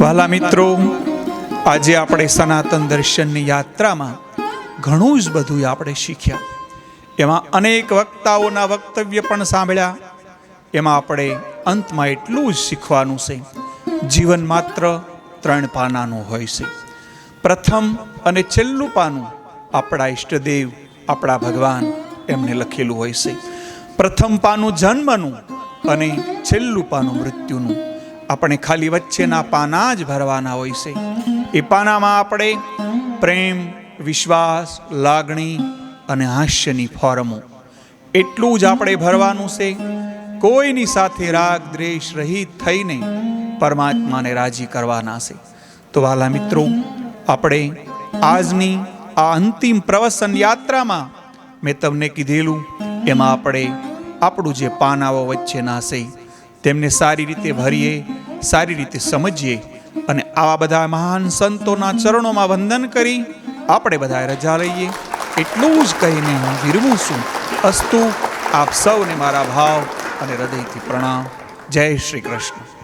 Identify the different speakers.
Speaker 1: વાલા મિત્રો, આજે આપણે સનાતન દર્શનની યાત્રામાં ઘણું જ બધું આપણે શીખ્યા. એમાં અનેક વક્તાઓના વક્તવ્ય પણ સાંભળ્યા. એમાં આપણે અંતમાં એટલું જ શીખવાનું છે, જીવન માત્ર 3 પાનાનું હોય છે. પ્રથમ અને છેલ્લું પાનું આપણા ઈષ્ટદેવ, આપણા ભગવાન એમને લખેલું હોય છે. પ્રથમ પાનું જન્મનું અને છેલ્લું પાનું મૃત્યુનું. આપણે ખાલી વચ્ચેના પાના જ ભરવાના હોય છે. એ પાનામાં આપણે પ્રેમ, વિશ્વાસ, લાગણી અને હાસ્યની ફોર્મો એટલું જ આપણે ભરવાનું છે. કોઈની સાથે રાગ દ્વેષ રહિત થઈને પરમાત્માને રાજી કરવાના છે. તો વાલા મિત્રો, આપણે આજની આ અંતિમ પ્રવસન યાત્રામાં મેં તમને કીધેલું એમાં આપણે આપણું જે પાનાઓ વચ્ચેના છે તેમને સારી રીતે ભરીએ, સારી રીતે સમજીએ અને આવા બધા મહાન સંતોના ચરણોમાં વંદન કરી આપણે બધા રજા લઈએ. એટલું જ કહીને હું વિરમું છું. અસ્તુ. આપ સૌને મારા ભાવ અને હૃદયથી પ્રણામ. જય શ્રી કૃષ્ણ.